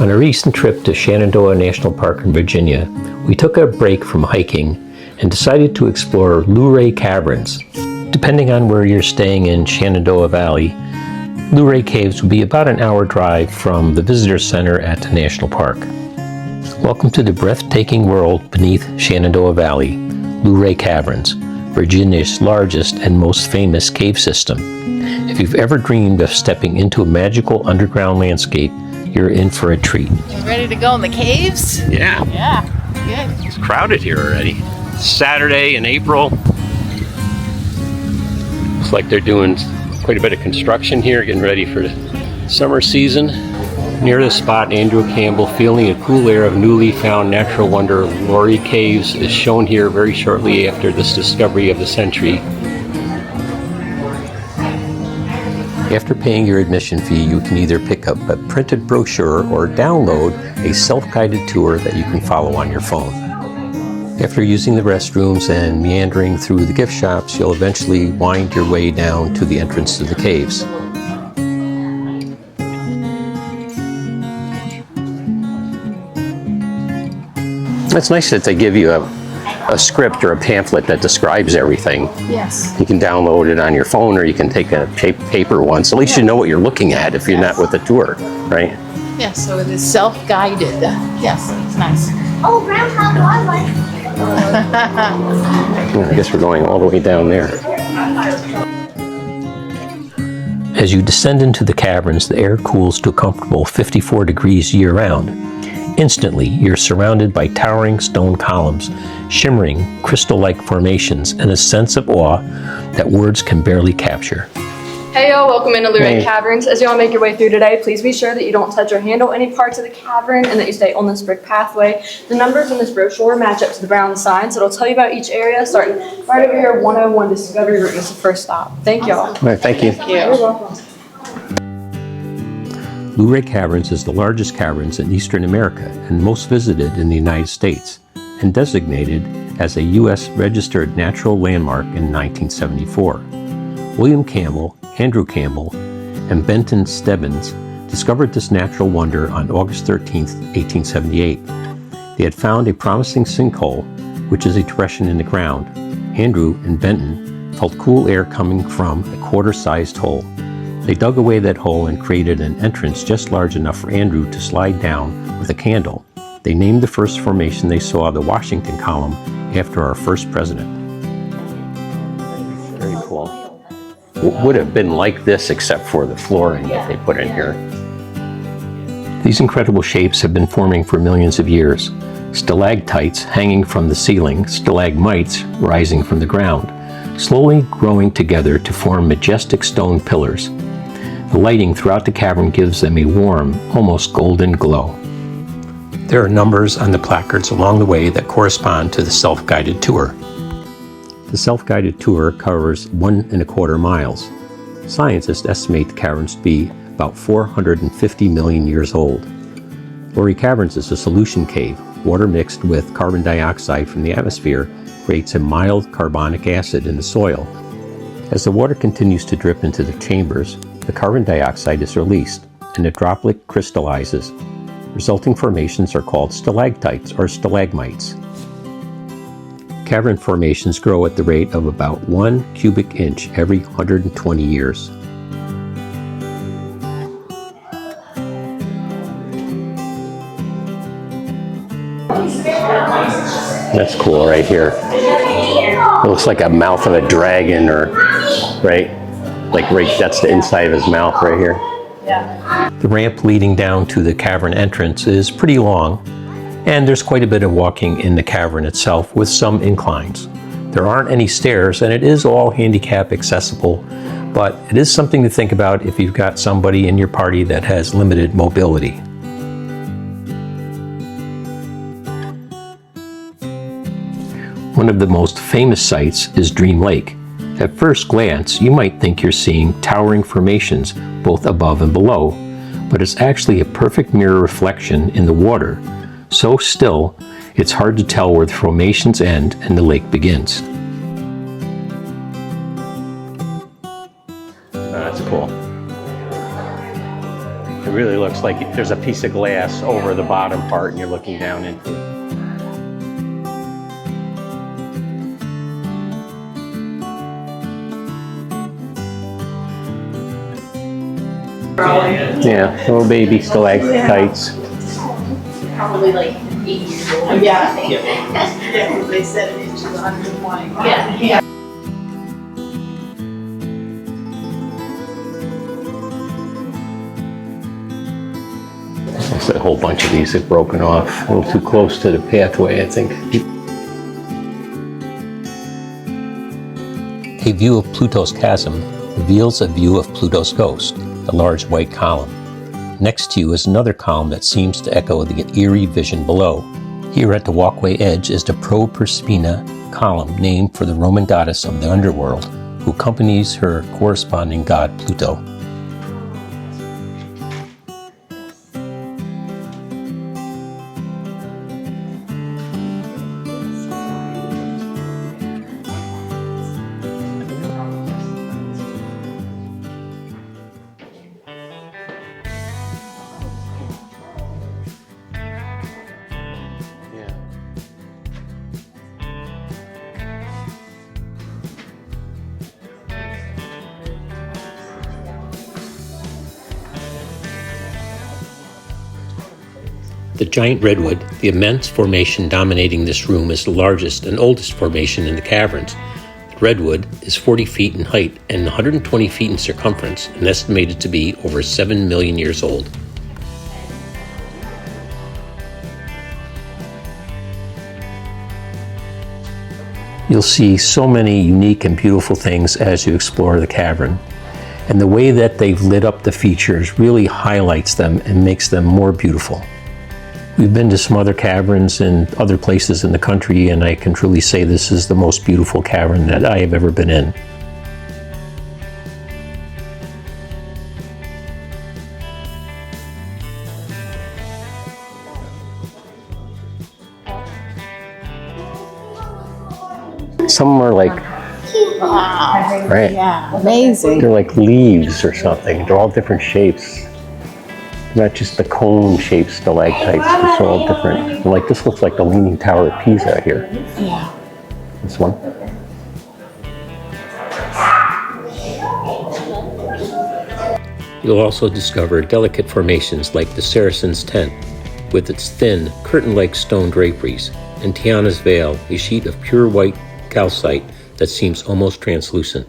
On a recent trip to Shenandoah National Park in Virginia, we took a break from hiking and decided to explore Luray Caverns. Depending on where you're staying in Shenandoah Valley, Luray Caves will be about an hour drive from the visitor center at the National Park. Welcome to the breathtaking world beneath Shenandoah Valley, Luray Caverns, Virginia's largest and most famous cave system. If you've ever dreamed of stepping into a magical underground landscape, you're in for a treat. Ready to go in the caves? Yeah. Yeah, good. It's crowded here already. It's Saturday in April. Looks like they're doing quite a bit of construction here, getting ready for the summer season. Near the spot, Andrew Campbell, feeling a cool air of newly found natural wonder, Luray Caves, is shown here very shortly after this discovery of the century. After paying your admission fee, you can either pick up a printed brochure or download a self-guided tour that you can follow on your phone. After using the restrooms and meandering through the gift shops, you'll eventually wind your way down to the entrance to the caves. It's nice that they give you a script or a pamphlet that describes everything. Yes. You can download it on your phone or you can take a paper one, so at least you know what you're looking at if you're not with a tour, right? Yes, so it is self-guided. Yes, it's nice. Oh, Groundhog Wildlife. I guess we're going all the way down there. As you descend into the caverns, the air cools to a comfortable 54 degrees year-round. Instantly, you're surrounded by towering stone columns, shimmering crystal-like formations, and a sense of awe that words can barely capture. Hey y'all, welcome into Luray Caverns. As y'all make your way through today, please be sure that you don't touch or handle any parts of the cavern and that you stay on this brick pathway. The numbers in this brochure match up to the brown signs, so it'll tell you about each area, starting right over here, 101 Discovery Route is the first stop. Thank y'all. All right, thank you. You're welcome. Luray Caverns is the largest caverns in eastern America and most visited in the United States, and designated as a U.S. Registered Natural Landmark in 1974. William Campbell, Andrew Campbell, and Benton Stebbins discovered this natural wonder on August 13, 1878. They had found a promising sinkhole, which is a depression in the ground. Andrew and Benton felt cool air coming from a quarter-sized hole. They dug away that hole and created an entrance just large enough for Andrew to slide down with a candle. They named the first formation they saw the Washington Column after our first president. Very cool. It would have been like this except for the flooring that they put in here. These incredible shapes have been forming for millions of years. Stalactites hanging from the ceiling, stalagmites rising from the ground, slowly growing together to form majestic stone pillars. The lighting throughout the cavern gives them a warm, almost golden glow. There are numbers on the placards along the way that correspond to the self-guided tour. The self-guided tour covers 1¼ miles. Scientists estimate the caverns to be about 450 million years old. Luray Caverns is a solution cave. Water mixed with carbon dioxide from the atmosphere creates a mild carbonic acid in the soil. As the water continues to drip into the chambers, the carbon dioxide is released and the droplet crystallizes. Resulting formations are called stalactites or stalagmites. Cavern formations grow at the rate of about 1 cubic inch every 120 years. That's cool right here. It looks like a mouth of a dragon, or right? Like right, that's the inside of his mouth right here. Yeah. The ramp leading down to the cavern entrance is pretty long, and there's quite a bit of walking in the cavern itself with some inclines. There aren't any stairs, and it is all handicap accessible, but it is something to think about if you've got somebody in your party that has limited mobility. One of the most famous sights is Dream Lake. At first glance, you might think you're seeing towering formations both above and below, but it's actually a perfect mirror reflection in the water, so still it's hard to tell where the formations end and the lake begins. That's cool. really looks like there's a piece of glass over the bottom part and you're looking down into it. Yeah, little baby stalactites. Probably like 8 years old. Yeah. Yeah, they said it inches 120. Yeah. A whole bunch of these have broken off. A little too close to the pathway, I think. A view of Pluto's chasm reveals a view of Pluto's ghost, the large white column. Next to you is another column that seems to echo the eerie vision below. Here at the walkway edge is the Proserpina column, named for the Roman goddess of the underworld, who accompanies her corresponding god Pluto. The giant redwood, the immense formation dominating this room, is the largest and oldest formation in the caverns. The redwood is 40 feet in height and 120 feet in circumference and estimated to be over 7 million years old. You'll see so many unique and beautiful things as you explore the cavern. And the way that they've lit up the features really highlights them and makes them more beautiful. We've been to some other caverns in other places in the country, and I can truly say this is the most beautiful cavern that I have ever been in. Some are like, Wow. right? Yeah, amazing. They're like leaves or something. They're all different shapes. Not just the cone-shaped stalactites, they're all different. Like this looks like the Leaning Tower of Pisa here. Yeah. This one. You'll also discover delicate formations like the Saracen's Tent, with its thin, curtain-like stone draperies, and Tiana's Veil, a sheet of pure white calcite that seems almost translucent.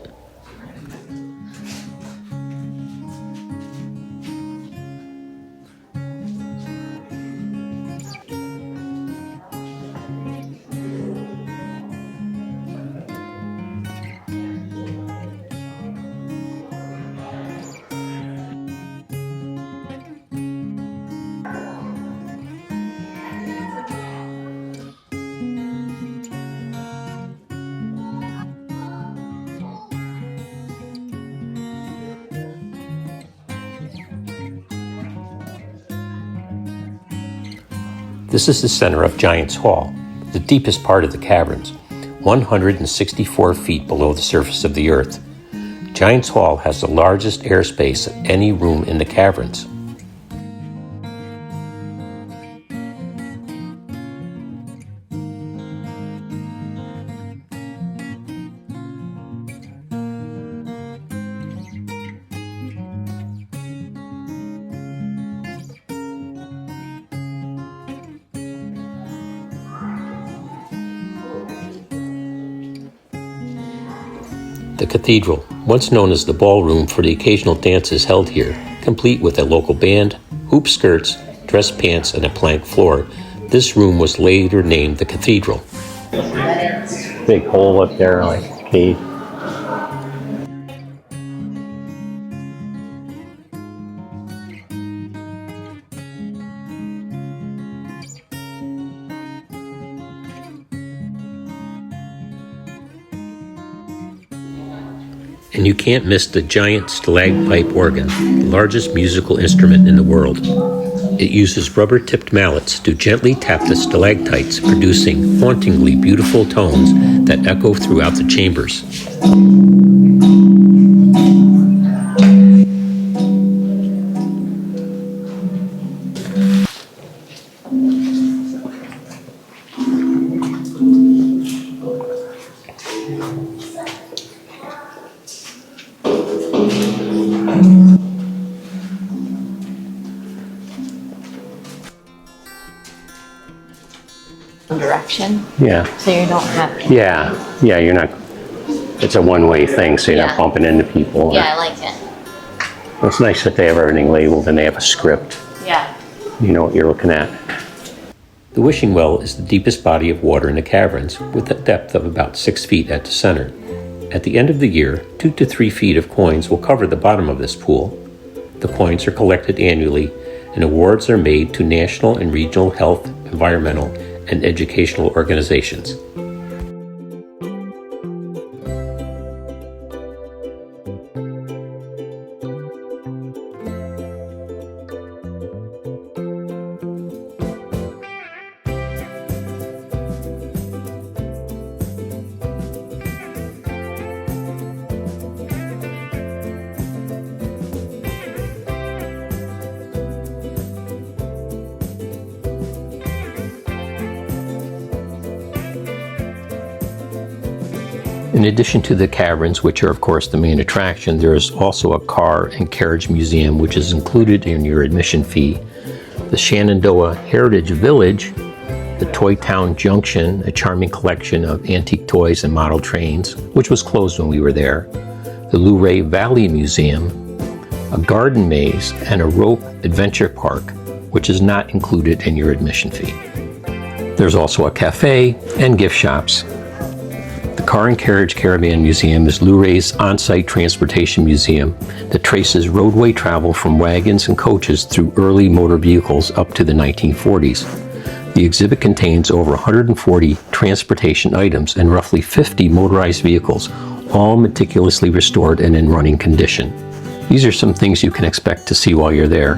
This is the center of Giant's Hall, the deepest part of the caverns, 164 feet below the surface of the earth. Giant's Hall has the largest airspace of any room in the caverns. The cathedral, once known as the ballroom for the occasional dances held here, complete with a local band, hoop skirts, dress pants, and a plank floor, this room was later named the cathedral. Big hole up there, like a cave. And you can't miss the giant stalagpipe organ, the largest musical instrument in the world. It uses rubber-tipped mallets to gently tap the stalactites, producing hauntingly beautiful tones that echo throughout the chambers. direction, Yeah, so you don't have to. yeah, you're not, it's a one-way thing, so you're not Yeah. bumping into people. Yeah, I like it. It's nice that they have everything labeled and they have a script. Yeah. You know what you're looking at. The wishing well is the deepest body of water in the caverns, with a depth of about 6 feet at the center. At the end of the year, 2 to 3 feet of coins will cover the bottom of this pool. The coins are collected annually, and awards are made to national and regional health, environmental, and educational organizations. In addition to the caverns, which are of course the main attraction, there is also a car and carriage museum which is included in your admission fee. The Shenandoah Heritage Village, the Toy Town Junction, a charming collection of antique toys and model trains, which was closed when we were there, the Luray Valley Museum, a garden maze, and a rope adventure park, which is not included in your admission fee. There's also a cafe and gift shops. The Car and Carriage Caravan Museum is Luray's on-site transportation museum that traces roadway travel from wagons and coaches through early motor vehicles up to the 1940s. The exhibit contains over 140 transportation items and roughly 50 motorized vehicles, all meticulously restored and in running condition. These are some things you can expect to see while you're there.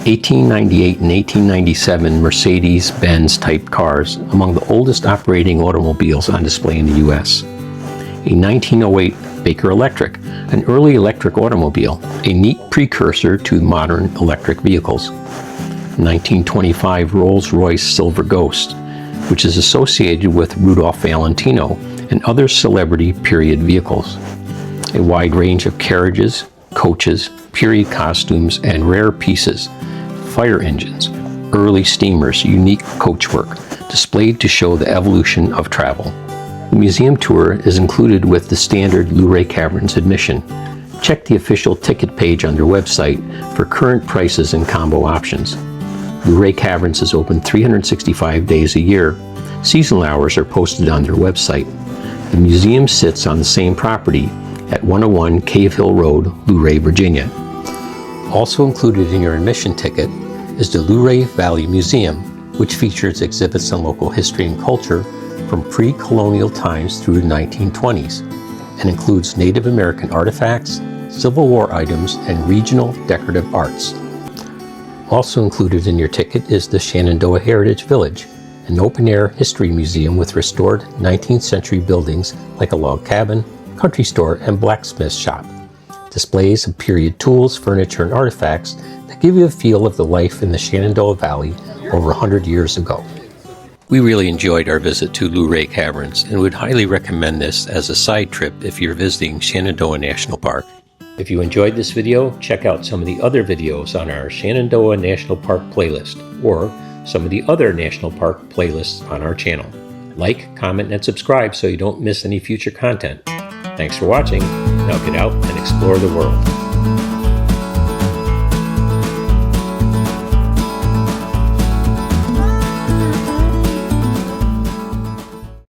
1898 and 1897 Mercedes-Benz type cars, among the oldest operating automobiles on display in the U.S. A 1908 Baker Electric, an early electric automobile, a neat precursor to modern electric vehicles. 1925 Rolls-Royce Silver Ghost, which is associated with Rudolph Valentino and other celebrity period vehicles. A wide range of carriages, coaches, period costumes, and rare pieces, fire engines, early steamers, unique coachwork, displayed to show the evolution of travel. The museum tour is included with the standard Luray Caverns admission. Check the official ticket page on their website for current prices and combo options. Luray Caverns is open 365 days a year. Seasonal hours are posted on their website. The museum sits on the same property at 101 Cave Hill Road, Luray, Virginia. Also included in your admission ticket is the Luray Valley Museum, which features exhibits on local history and culture from pre-colonial times through the 1920s, and includes Native American artifacts, Civil War items, and regional decorative arts. Also included in your ticket is the Shenandoah Heritage Village, an open-air history museum with restored 19th century buildings like a log cabin, country store, and blacksmith shop. Displays of period tools, furniture, and artifacts that give you a feel of the life in the Shenandoah Valley over 100 years ago. We really enjoyed our visit to Luray Caverns and would highly recommend this as a side trip if you're visiting Shenandoah National Park. If you enjoyed this video, check out some of the other videos on our Shenandoah National Park playlist, or some of the other national park playlists on our channel. Like, comment, and subscribe so you don't miss any future content. Thanks for watching. Now get out and explore the world.